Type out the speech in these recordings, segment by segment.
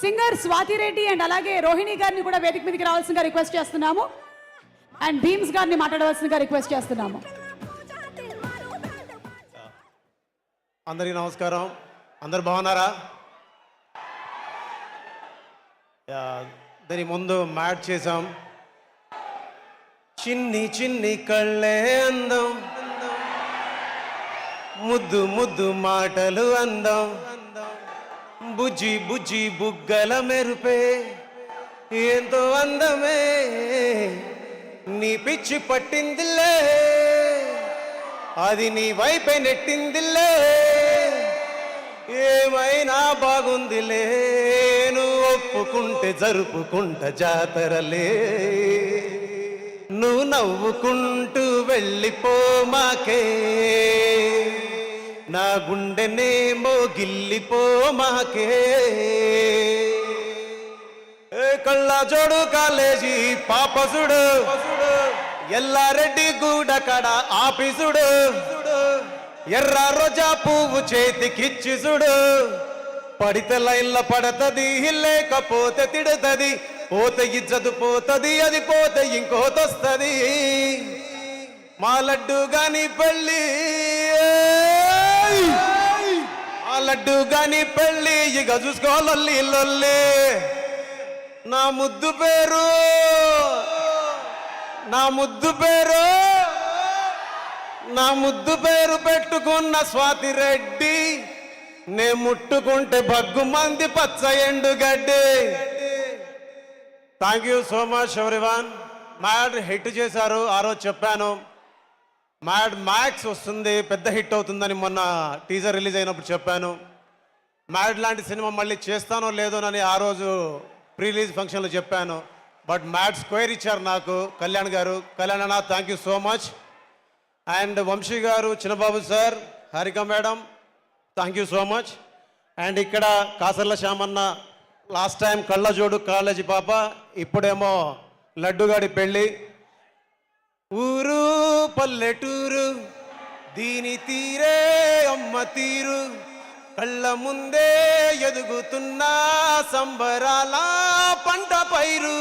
Singer Swathi Reddy and అలాగే రోహిణి గారిని కూడా వేదిక మీదకి రావాల్సిందిగా రిక్వెస్ట్ చేస్తున్నాము. అండ్ భీమ్స్ గారిని మాట్లాడవలసిందిగా రిక్వెస్ట్ చేస్తున్నాము. అందరికీ నమస్కారం. అందరు బాగున్నారా? దాని ముందు మ్యాట్ చేసాం. చిన్ని చిన్ని కళ్ళే అందం, ముద్దు ముద్దు మాటలు అందం, బుజ్జి బుజ్జి బుగ్గల మెరుపే ఎంతో అందమే, నీ పిచ్చి పట్టిందిలే, అది నీ వైపే నెట్టిందిలే, ఏమైనా బాగుందిలే, నువ్వు ఒప్పుకుంటే జరుపుకుంట జాతరలే, నువ్వు నవ్వుకుంటూ వెళ్ళిపో మాకే, నా గుండెనేమో గిల్లిపో మాకే, కళ్ళ జోడు కాలేజీ పాపసుడు, ఎల్లారెడ్డి గూడ కడ ఆఫీసుడు, ఎర్ర రోజా పువ్వు చేతికిచ్చి చూడు, పడితే లైన్ల పడతది, లేకపోతే తిడతది, పోతే ఇజ్జతు పోతది, అది పోతే ఇంకోతొస్తది, మా లడ్డు గాని పెళ్ళి, ఆ లడ్డు గాని పెళ్ళి ఇక చూసుకోవాలి లొల్లి, నా ముద్దు పేరు, నా ముద్దు పేరు, నా ముద్దు పేరు పెట్టుకున్న స్వాతి రెడ్డి, నే ముట్టుకుంటే బగ్గు మంది పచ్చ ఎండుగడ్డి. Thank you so much everyone. Mad hit చేశారు, ఆ రోజు చెప్పాను. మ్యాడ్ మ్యాక్స్ వస్తుంది, పెద్ద హిట్ అవుతుందని మొన్న టీజర్ రిలీజ్ అయినప్పుడు చెప్పాను. మ్యాడ్ లాంటి సినిమా మళ్ళీ చేస్తానో లేదోనని ఆ రోజు ప్రీ రిలీజ్ ఫంక్షన్లో చెప్పాను. బట్ మ్యాడ్ స్క్వేర్ ఇచ్చారు నాకు కళ్యాణ్ గారు. కళ్యాణ్ అన్న thank you so much. And Vamsi గారు, Chinnababu sir, Harika madam, thank you so much. And ఇక్కడ కాసర్ల శ్యామన్న, లాస్ట్ టైం కళ్ళజోడు కాలేజీ పాప, ఇప్పుడేమో లడ్డుగాడి పెళ్ళి. ఊరు పల్లెటూరు దీని తీరే అమ్మ తీరు, కళ్ళ ముందే ఎదుగుతున్న సంబరాల పంట పైరు.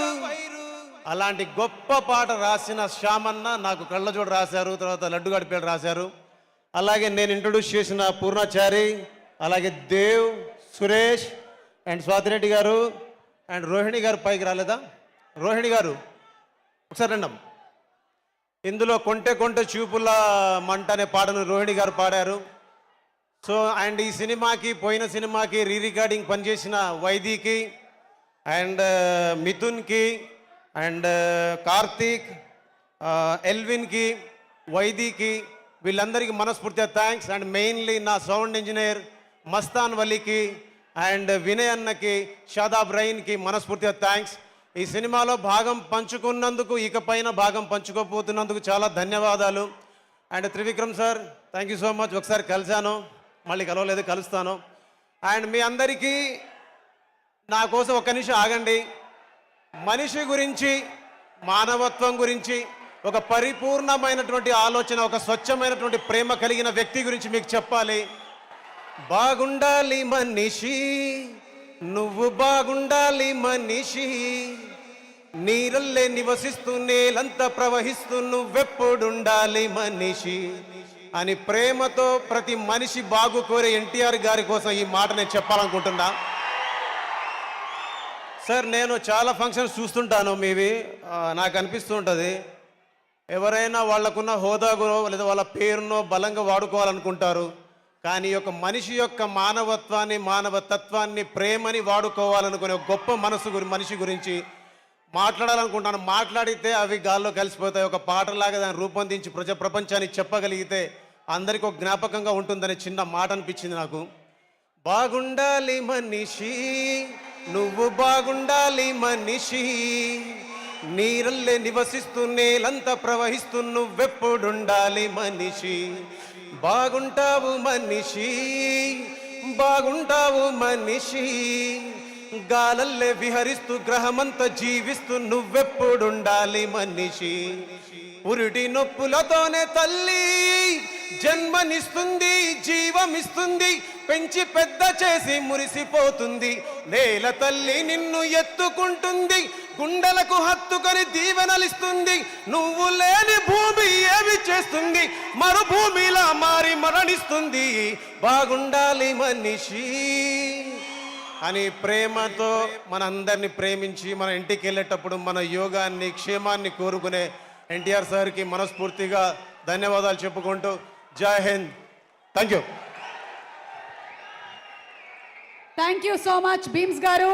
అలాంటి గొప్ప పాట రాసిన శ్యామన్న నాకు కళ్ళజోడు రాశారు, తర్వాత లడ్డుగాడి పేరు రాశారు. అలాగే నేను ఇంట్రొడ్యూస్ చేసిన పూర్ణాచారి, అలాగే దేవ్, సురేష్ అండ్ స్వాతిరెడ్డి గారు అండ్ రోహిణి గారు. పైకి రాలేదా రోహిణి గారు? ఒకసారి రండి. ఇందులో కొంటె కొంటె చూపుల మంట అనే పాటను రోహిణి గారు పాడారు. సో అండ్ ఈ సినిమాకి, పోయిన సినిమాకి రీ రికార్డింగ్ పనిచేసిన వైదీకి అండ్ మిథున్కి అండ్ కార్తీక్, ఎల్విన్కి, వైదీకి, వీళ్ళందరికీ మనస్ఫూర్తిగా థ్యాంక్స్. అండ్ మెయిన్లీ నా సౌండ్ ఇంజనీర్ మస్తాన్ వలీకి అండ్ వినయ్ అన్నకి, షాదాబ్ రైన్కి మనస్ఫూర్తిగా థ్యాంక్స్. ఈ సినిమాలో భాగం పంచుకున్నందుకు, ఇకపైన భాగం పంచుకోపోతున్నందుకు చాలా ధన్యవాదాలు. And Trivikram sir thank you so much. ఒకసారి కలిశాను, మళ్ళీ కలవలేదు, కలుస్తాను. అండ్ మీ అందరికీ నా కోసం ఒక్క నిమిషం ఆగండి. మనిషి గురించి, మానవత్వం గురించి, ఒక పరిపూర్ణమైనటువంటి ఆలోచన, ఒక స్వచ్ఛమైనటువంటి ప్రేమ కలిగిన వ్యక్తి గురించి మీకు చెప్పాలి. బాగుండాలి మనిషి, నువ్వు బాగుండాలి మనిషి, నీరల్లే నివసిస్తూ నేలంతా ప్రవహిస్తూ నువ్వెప్పుడుండాలి మనిషి అని ప్రేమతో ప్రతి మనిషి బాగు కోరే ఎన్టీఆర్ గారి కోసం ఈ మాట నేను చెప్పాలనుకుంటున్నా. సార్ నేను చాలా ఫంక్షన్స్ చూస్తుంటాను మీవి, నాకు అనిపిస్తూ ఉంటుంది ఎవరైనా వాళ్ళకున్న హోదాగునో లేదా వాళ్ళ పేరునో బలంగా వాడుకోవాలనుకుంటారు, కానీ ఒక మనిషి యొక్క మానవత్వాన్ని, మానవతత్వాన్ని, ప్రేమని వాడుకోవాలనుకునే ఒక గొప్ప మనిషి గురించి మాట్లాడాలనుకుంటాను. మాట్లాడితే అవి గాల్లో కలిసిపోతాయి. ఒక పాటలాగా దాన్ని రూపొందించి ప్రపంచానికి చెప్పగలిగితే అందరికీ ఒక జ్ఞాపకంగా ఉంటుందని చిన్న మాట అనిపించింది నాకు. బాగుండాలి మనిషి, నువ్వు బాగుండాలి మనిషి, నీరల్లే నివసిస్తూ నేలంతా ప్రవహిస్తూ నువ్వెప్పుడుండాలి మనిషి, బాగుంటావు మనిషి, బాగుంటావు మనిషి, గాలల్లే విహరిస్తూ గ్రహమంతా జీవిస్తూ నువ్వెప్పుడుండాలి మనిషి, పురిటి నొప్పులతోనే తల్లి జన్మనిస్తుంది, జీవమిస్తుంది, పెంచి పెద్ద చేసి మురిసిపోతుంది, నేల తల్లి నిన్ను ఎత్తుకుంటుంది, గుండెలకు హత్తుకొని దీవెనలిస్తుంది. నువ్వు లేని భూమి ఏమి చేస్తుంది, మరుభూమిలా మారి మరణిస్తుంది. బాగుండాలి మనిషి అని ప్రేమతో మనందరినీ ప్రేమించి మన ఇంటికి వెళ్ళేటప్పుడు మన యోగాన్ని క్షేమాన్ని కోరుకునే ఎన్టీఆర్ సార్కి మనస్ఫూర్తిగా ధన్యవాదాలు చెప్పుకుంటూ Jai Hind. Thank you. Thank you so much Bheems గారు.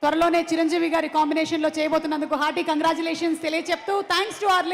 త్వరలోనే చిరంజీవి గారి కాంబినేషన్లో చేయబోతున్నందుకు హార్టీ కంగ్రాచులేషన్స్ తెలియచెప్తూ థ్యాంక్స్ టు అవర్